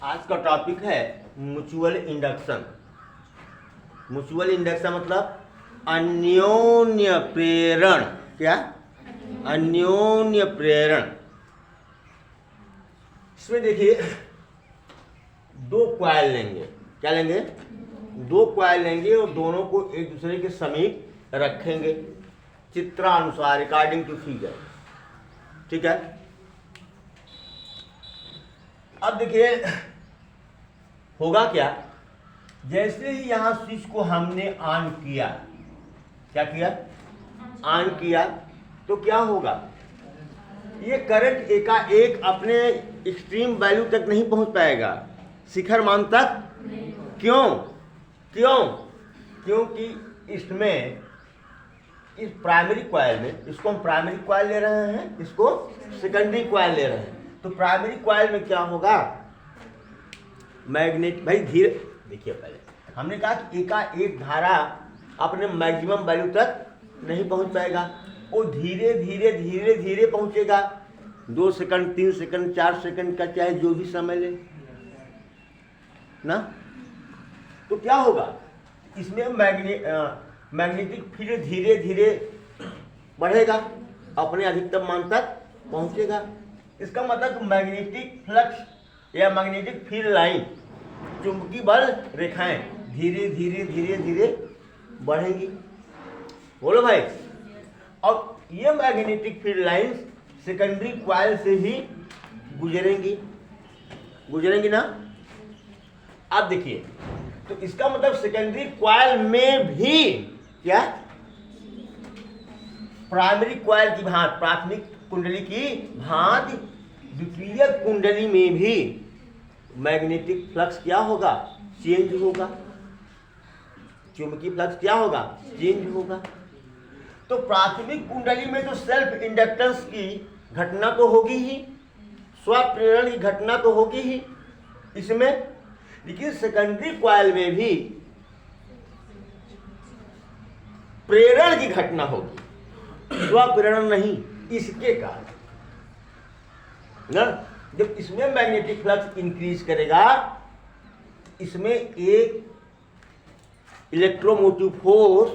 आज का टॉपिक है म्यूचुअल इंडक्शन। म्यूचुअल इंडक्शन मतलब अन्योन्य प्रेरण। क्या? अन्योन्य प्रेरण। इसमें देखिए दो कॉइल लेंगे। क्या लेंगे? दो कॉइल लेंगे और दोनों को एक दूसरे के समीप रखेंगे चित्रानुसार, अकॉर्डिंग टू फिगर। ठीक है। अब देखिए होगा क्या, जैसे ही यहां स्विच को हमने ऑन किया, क्या किया? ऑन किया, तो क्या होगा? ये करंट एकाएक अपने एक्सट्रीम वैल्यू तक नहीं पहुंच पाएगा, शिखर मान तक। क्यों? क्योंकि इसमें, इस प्राइमरी कॉइल में, इसको हम प्राइमरी कॉइल ले रहे हैं, इसको सेकेंडरी कॉइल ले रहे हैं। तो प्राइमरी कॉइल में क्या होगा? मैग्नेट, भाई धीरे देखिए, पहले हमने कहा कि एकाएक धारा अपने मैक्सिमम वैल्यू तक नहीं पहुंच पाएगा, वो धीरे धीरे धीरे धीरे पहुंचेगा। 2 सेकंड, 3 सेकंड, 4 सेकंड का चाहे जो भी समय ले ना। तो क्या होगा, इसमें मैग्नेटिक फील्ड धीरे धीरे बढ़ेगा, अपने अधिकतम मान तक पहुंचेगा। इसका मतलब मैग्नेटिक फ्लक्स या मैग्नेटिक फील्ड लाइन, चुंबकीय बल रेखाएं धीरे धीरे धीरे धीरे बढ़ेंगी। बोलो भाई। और ये magnetic field line secondary coil से ही गुजरेंगी ना। अब देखिए, तो इसका मतलब सेकेंडरी कॉइल में भी क्या, प्राइमरी कॉइल की भांति, प्राथमिक कुंडली की भांति द्वितीय कुंडली में भी मैग्नेटिक फ्लक्स क्या होगा? चेंज होगा। चुंबकीय फ्लक्स क्या होगा? चेंज होगा। तो प्राथमिक कुंडली में तो सेल्फ इंडक्टेंस की घटना तो होगी ही, स्वप्रेरण की घटना तो होगी ही इसमें, लेकिन सेकेंडरी कॉइल में भी प्रेरण की घटना होगी, स्वप्रेरण नहीं। इसके कारण ना, जब इसमें मैग्नेटिक फ्लक्स इंक्रीज करेगा, इसमें एक इलेक्ट्रोमोटिव फोर्स,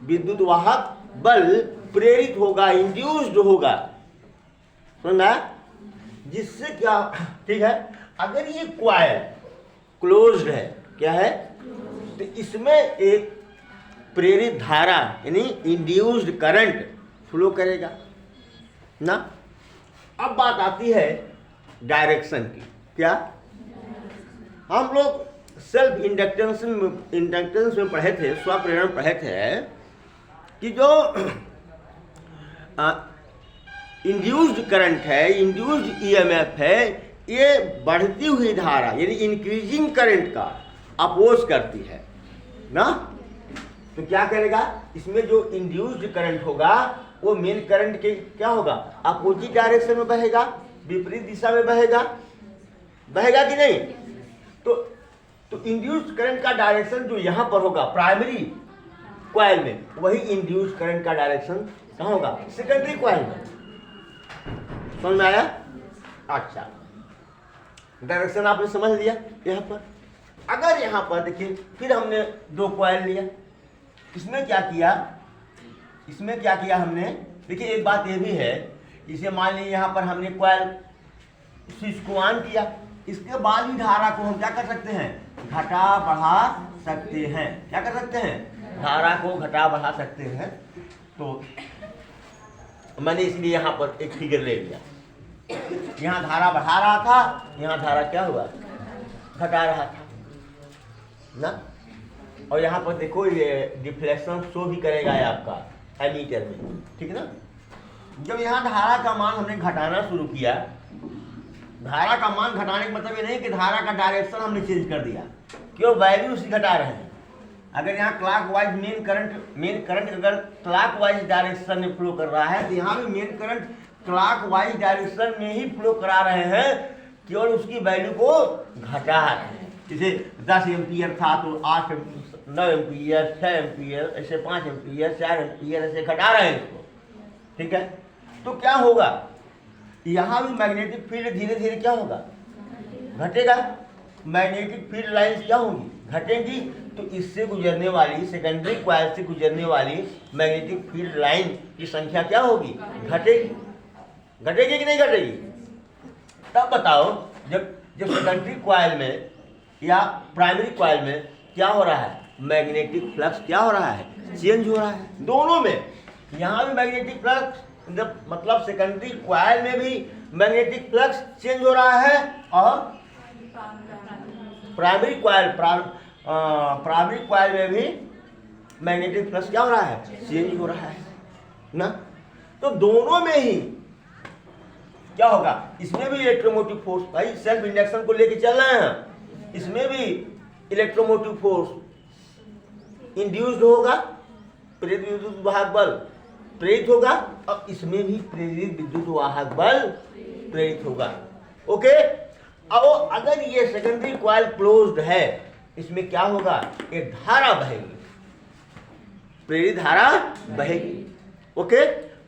विद्युत वाहक बल प्रेरित होगा, इंड्यूस्ड होगा, सुना? जिससे क्या, ठीक है, अगर ये कॉइल क्लोज्ड है, क्या है, तो इसमें एक प्रेरित धारा यानी इंड्यूस्ड करंट फ्लो करेगा ना। अब बात आती है डायरेक्शन की। क्या? हम लोग सेल्फ इंडक्टेंस में पढ़े थे, स्वप्रेरण पढ़े थे कि जो इंड्यूस्ड करंट है, इंड्यूस्ड ईएमएफ है, ये बढ़ती हुई धारा यानी इंक्रीजिंग करंट का अपोज करती है ना। तो क्या करेगा, इसमें जो इंड्यूस्ड करंट होगा वो मेन करंट के क्या होगा? अपोजिट डायरेक्शन में बहेगा, विपरीत दिशा में बहेगा कि नहीं? तो इंड्यूस्ड करंट का डायरेक्शन जो यहां पर होगा प्राइमरी कॉइल में, वही इंड्यूस्ड करंट का डायरेक्शन कहां होगा? सेकेंडरी कॉइल में। समझ में आया? अच्छा, डायरेक्शन आपने समझ लिया। यहां पर अगर यहां पर देखिए, फिर हमने दो कॉइल लिया, इसमें क्या किया हमने? देखिए एक बात ये भी है, इसे मान लीजिए यहां पर हमने कॉइल स्विच को ऑन किया, इसके बाद ही धारा को हम क्या कर सकते हैं? घटा बढ़ा सकते हैं। क्या कर सकते हैं? धारा को घटा बढ़ा सकते हैं। तो मैंने इसलिए यहां पर एक फिगर ले लिया, यहां धारा बढ़ा रहा था, यहां धारा क्या हुआ? घटा रहा था ना। और यहाँ पर देखो ये डिफ्लेक्शन शो भी करेगा ये आपका एमीटर में, ठीक ना। जब यहाँ धारा का मान हमने घटाना शुरू किया, धारा का मान घटाने का मतलब ये नहीं कि धारा का डायरेक्शन हमने चेंज कर दिया, क्यों? वैल्यू उसी घटा रहे हैं। अगर यहाँ क्लॉकवाइज मेन करंट अगर क्लॉकवाइज डायरेक्शन में फ्लो कर रहा है, तो यहाँ भी मेन करंट क्लॉकवाइज डायरेक्शन में ही फ्लो करा रहे हैं, केवल उसकी वैल्यू को घटा रहे हैं। जैसे 10 एम्पियर था तो 8, 9 एम्पियर, 6 एम्पियर, ऐसे 5 एम्पियर, 4 एम्पियर, ऐसे घटा रहे हैं इसको, ठीक है। तो क्या होगा, यहाँ भी मैग्नेटिक फील्ड धीरे धीरे क्या होगा? घटेगा। मैग्नेटिक फील्ड लाइंस क्या होंगी, घटेंगी। तो इससे गुजरने वाली, सेकेंडरी कॉइल से गुजरने वाली मैग्नेटिक फील्ड लाइन की संख्या क्या होगी, घटेगी। घटेगी कि नहीं घटेगी? तब बताओ, जब जब सेकेंडरी कॉइल में या प्राइमरी कॉइल में क्या हो रहा है, मैग्नेटिक फ्लक्स क्या हो रहा है, चेंज हो रहा है दोनों में। यहाँ भी मैग्नेटिक फ्लक्स, मतलब सेकेंडरी कॉइल में भी मैग्नेटिक फ्लक्स चेंज हो रहा है, और प्राइमरी कॉइल में भी मैग्नेटिक फ्लक्स क्या हो रहा है, चेंज हो रहा है ना। तो दोनों में ही क्या होगा, इसमें भी इलेक्ट्रोमोटिव फोर्स, भाई सेल्फ इंडक्शन को लेके चल रहे हैं, इसमें भी इलेक्ट्रोमोटिव फोर्स इंड्यूस्ड होगा, प्रेरित विद्युत वाहक बल प्रेरित होगा, और इसमें भी प्रेरित विद्युत वाहक बल प्रेरित होगा। ओके, अब अगर ये सेकेंडरी कॉइल क्लोज्ड है, इसमें क्या होगा, एक धारा बहेगी, प्रेरित धारा बहेगी। ओके,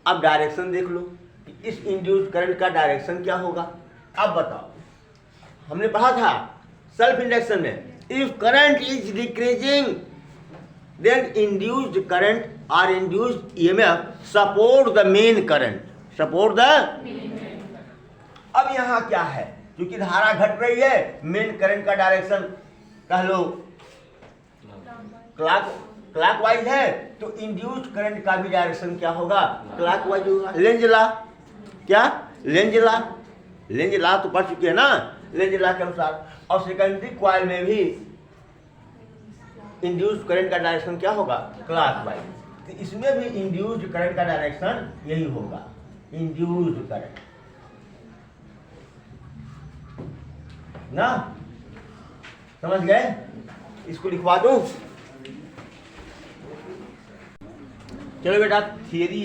अब डायरेक्शन देख लो, इस इंड्यूस्ड करंट का डायरेक्शन क्या होगा। अब बताओ, हमने पढ़ा था सेल्फ इंडक्शन में, if current is decreasing then induced current और induced EMF support the main current, support the. अब यहाँ क्या है, क्योंकि धारा घट रही है, मेन करंट का डायरेक्शन कह लो क्लॉकवाइज है, तो इंड्यूस्ड करंट का भी डायरेक्शन क्या होगा, क्लॉकवाइज होगा। लेंज लॉ, क्या लेंज लॉ तो पढ़ चुके हैं ना, लेंज लॉ के अनुसार। और सेकेंडरी कॉइल में भी इंड्यूस्ड करंट का डायरेक्शन क्या होगा, क्लॉकवाइज। तो इसमें भी इंड्यूस्ड करंट का डायरेक्शन यही होगा, इंड्यूस्ड करंट ना। समझ गए? इसको लिखवा दूं? चलो बेटा, थियरी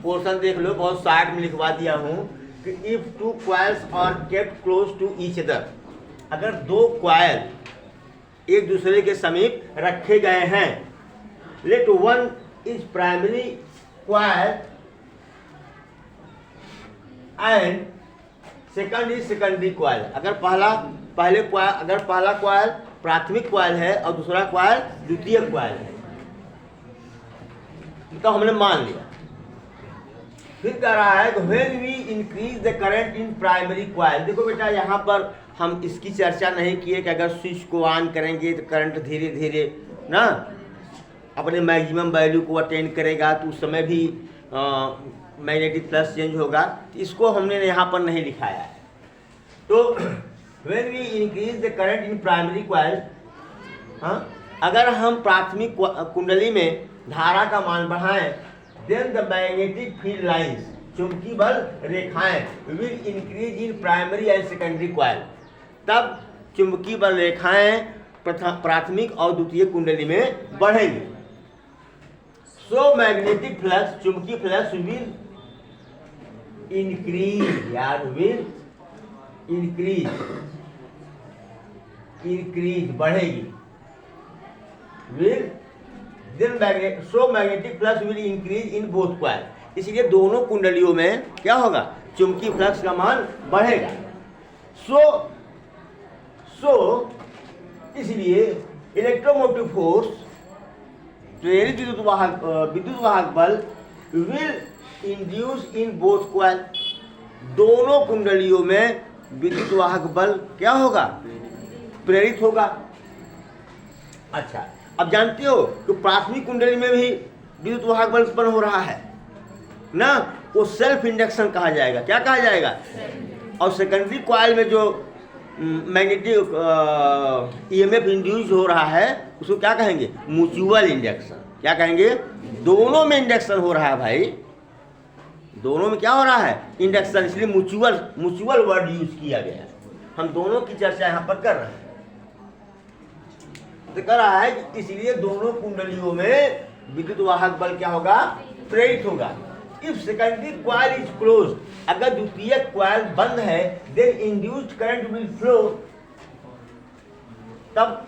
पोर्शन देख लो, बहुत शार्ट में लिखवा दिया हूं कि if two coils are kept close to each other, अगर दो कॉइल एक दूसरे के समीप रखे गए हैं, let one is primary coil and second is secondary coil. अगर पहला कॉइल प्राथमिक कॉइल है और दूसरा कॉइल द्वितीयक कॉइल है, तो हमने मान लिया। फिर कह रहा है कि when we increase the current in primary coil. देखो बेटा, यहाँ पर हम इसकी चर्चा नहीं किए कि अगर स्विच को ऑन करेंगे तो करंट धीरे धीरे ना अपने मैक्सिमम वैल्यू को अटेंड करेगा, तो उस समय भी मैग्नेटिक फ्लक्स चेंज होगा। तो इसको हमने यहाँ पर नहीं लिखाया है। तो when we increase the current in primary coil, अगर हम प्राथमिक कुंडली में धारा का मान बढ़ाएं, then the magnetic field lines, चुंबकीय बल रेखाएं will increase in primary and secondary coil. तब चुंबकीय बल रेखाएं प्राथमिक और द्वितीय कुंडली में बढ़ेंगी। सो मैग्नेटिक फ्लक्स, चुंबकीय फ्लक्स विल इंक्रीज, यार विल इंक्रीज बढ़ेगी, will then magnetic flux will increase in both coil. इसलिए दोनों कुंडलियों में क्या होगा, चुंबकीय फ्लक्स का मान बढ़ेगा। सो इसलिए इलेक्ट्रोमोटिव फोर्स, प्रेरित विद्युत वाहक बल will induce in both coil. दोनों कुंडलियों में विद्युत वाहक बल क्या होगा, प्रेरित होगा। अच्छा, अब जानते हो कि प्राथमिक कुंडली में भी विद्युत वाहक बल उत्पन्न हो रहा है ना, वो सेल्फ इंडक्शन कहा जाएगा। क्या कहा जाएगा? और सेकेंडरी कॉइल में जो मैग्नेटिक ईएमएफ इंड्यूस हो रहा है, उसको क्या कहेंगे, म्यूचुअल इंडक्शन। क्या कहेंगे? दोनों में इंडक्शन हो रहा है भाई, दोनों में क्या हो रहा है, इंडक्शन। इसलिए म्यूचुअल वर्ड यूज किया गया है। हम दोनों की चर्चा यहाँ पर कर रहे हैं। तो कह रहा है कि इसलिए दोनों कुंडलियों में विद्युत वाहक बल क्या होगा, प्रेरित होगा। If secondary coil is close, अगर द्वितीय कॉइल बंद है, then induced current will flow, तब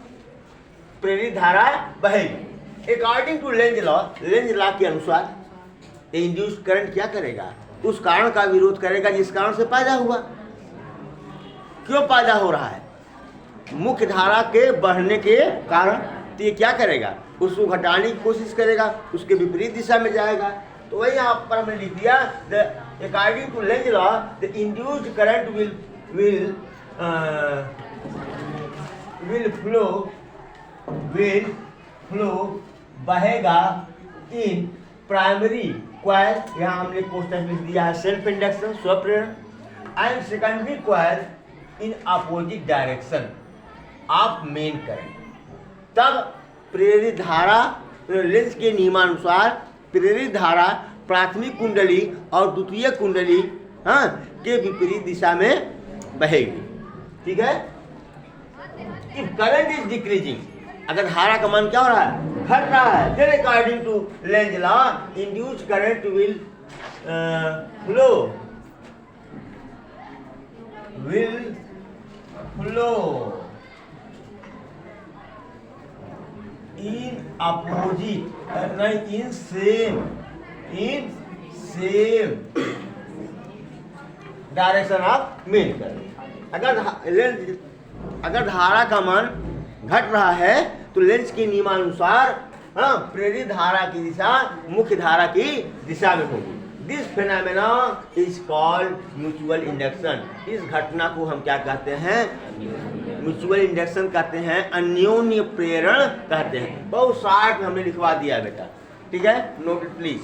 प्रेरित धारा बहेगी। अकॉर्डिंग टू लेंज लॉ के अनुसार इंड्यूस्ड करंट क्या करेगा, उस कारण का विरोध करेगा जिस कारण से पैदा हुआ। क्यों पैदा हो रहा है? मुख्य धारा के बढ़ने के कारण, तो ये क्या करेगा, उसको घटाने की कोशिश करेगा, उसके विपरीत दिशा में जाएगा। तो वही यहाँ पर हमने लिख दिया, according to Lenz law the induced current will flow बहेगा इन प्राइमरी क्वाइल, यहाँ हमने कोष्टक लिख दिया है सेल्फ इंडक्शन स्वप्रेरण, and secondary coil in opposite direction of main current. तब प्रेरित धारा लेंज के नियमानुसार प्रेरित धारा प्राथमिक कुंडली और द्वितीय कुंडली के विपरीत दिशा में बहेगी। ठीक है। इफ करंट इज डिक्रीजिंग, अगर धारा का मान क्या हो रहा है, घट रहा है, then according to Lenz law induced current will flow in opposite नहीं in same direction of main current. अगर धारा का मान घट रहा है तो लेंज के नियमानुसार प्रेरित धारा की दिशा मुख्य धारा की दिशा में होगी। This phenomena is called mutual induction. इस घटना को हम क्या कहते हैं, म्यूचुअल इंडक्शन कहते हैं, अन्योन्य प्रेरण कहते हैं। बहुत शार्ट में हमने लिखवा दिया बेटा, ठीक है, नोट इट प्लीज।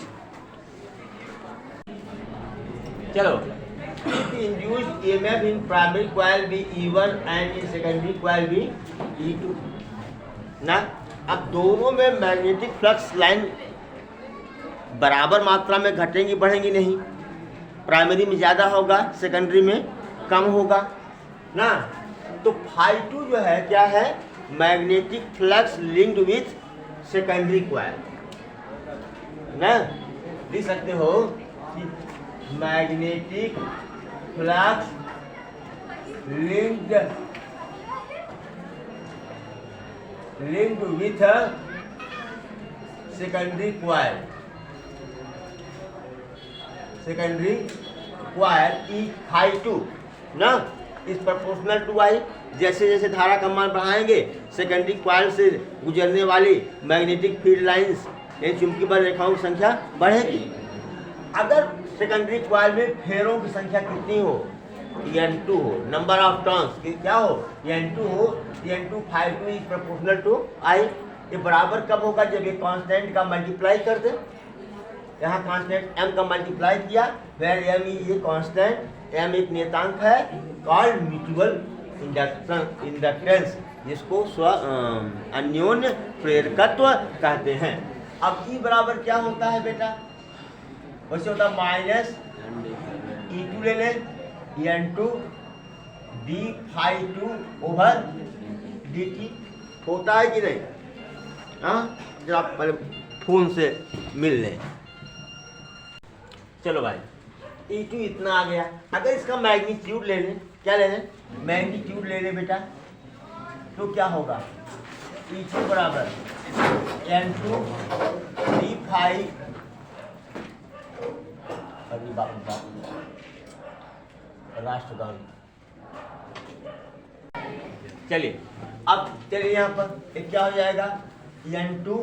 चलो, induced EMF in primary coil be E1 and in secondary coil be E2 ना। अब दोनों में मैग्नेटिक फ्लक्स लाइन बराबर मात्रा में घटेंगी बढ़ेंगी नहीं, प्राइमरी में ज़्यादा होगा सेकेंडरी में कम होगा ना। तो φ2 जो है क्या है, magnetic flux linked with secondary coil ना। लिख सकते हो कि magnetic flux linked with secondary coil ई φ2 ना इज प्रोपोर्शनल टू I। जैसे जैसे धारा का मान बढ़ाएंगे सेकेंडरी कॉइल से गुजरने वाली मैग्नेटिक फील्ड लाइंस यानी चुंबकीय बल रेखाओं की संख्या बढ़ेगी। अगर सेकेंडरी कॉइल में फेरों की संख्या कितनी हो, N2 हो, नंबर ऑफ टर्न्स क्या हो, N2 हो, N2 φ2 is proportional to I। ये बराबर कब होगा, जब ये कांस्टेंट का मल्टीप्लाई कर दे। यहाँ कांस्टेंट m का मल्टीप्लाई किया, where m is a constant, m एक नियतांक है, कॉल्ड म्यूचुअल इंडक्टेंस, जिसको अन्योन्य प्रेरकत्व कहते हैं। अब E बराबर क्या होता है बेटा, वैसे होता है माइनस E2 ले लें N2 d φ2 ओवर dt, होता है कि नहीं। हाँ, जब आप पहले फोन से मिल लें। चलो भाई, E2 इतना आ गया। अगर इसका मैग्नीट्यूड ले लें, क्या ले लें, मैग्नीट्यूड ले लें बेटा, तो क्या होगा, E2 बराबर N2 d φ, अभी बाप राष्ट्रगान। चलिए अब चलिए यहाँ पर एक क्या हो जाएगा, N2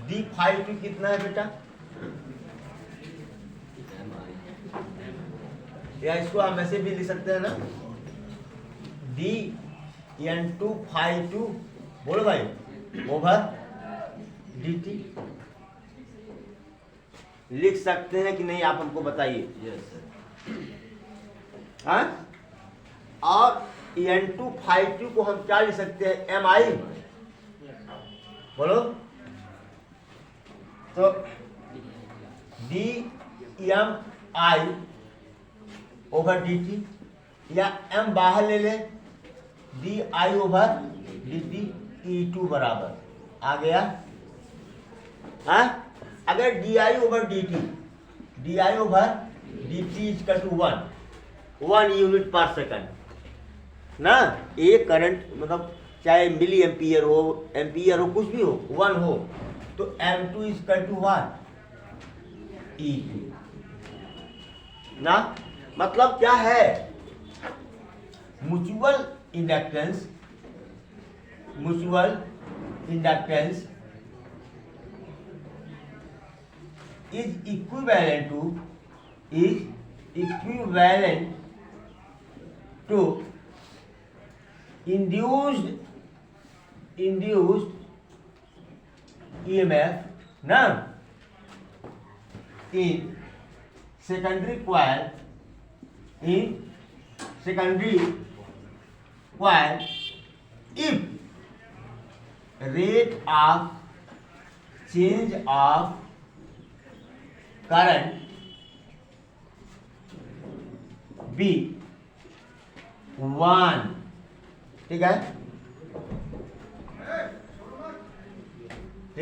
d φ2 कितना है बेटा, या इसको हम ऐसे भी लिख सकते हैं ना, d N2 φ2 बोलो भाई ओवर dt। लिख सकते हैं कि नहीं, आप हमको बताइए। हाँ, और N2 φ2 को हम क्या लिख सकते हैं, mi, बोलो। तो dmi ओवर dt, या m बाहर ले ले, di ओवर dt, E2 बराबर आ गया। हाँ, अगर di over dt equal to 1 unit पर सेकंड ना। एक करंट मतलब चाहे मिली एम्पियर हो, कुछ भी हो, 1 हो, तो M2 इक्वल टू 1 E2 ना। मतलब क्या है, mutual inductance mutual inductance is equivalent to induced EMF ना in secondary coil if rate of change of current be 1। ठीक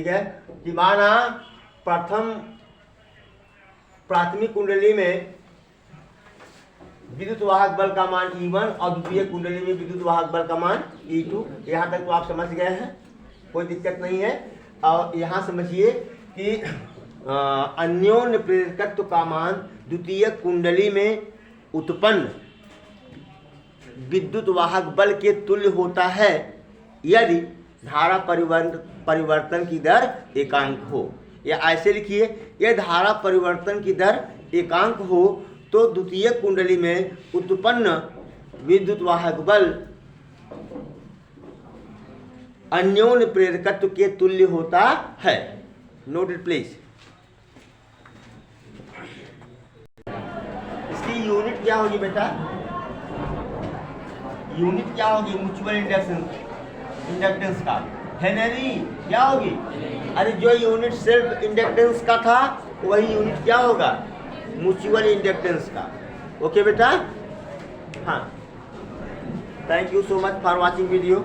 है कि माना प्राथमिक कुंडली में विद्युत वाहक बल का मान E1 और द्वितीय कुंडली में विद्युत वाहक बल का मान E2। यहाँ तक तो आप समझ गए हैं, कोई दिक्कत नहीं है। और यहाँ समझिए कि अन्योन्य प्रेरकत्व का मान द्वितीय कुंडली में उत्पन्न विद्युत वाहक बल के तुल्य होता है यदि धारा परिवर्तन की दर एकांक हो। या ऐसे लिखिए, यह धारा परिवर्तन की दर एकांक हो तो द्वितीय कुंडली में उत्पन्न विद्युत वाहक बल अन्योन्य प्रेरकत्व के तुल्य होता है। Note it please. इसकी यूनिट क्या होगी बेटा? यूनिट क्या होगी म्यूचुअल इंडक्टेंस का? हेनरी क्या होगी? अरे जो यूनिट सेल्फ इंडक्टेंस का था वही यूनिट क्या होगा? म्यूचुअल इंडक्टेंस का। ओके बेटा? हाँ, thank you so much for watching video.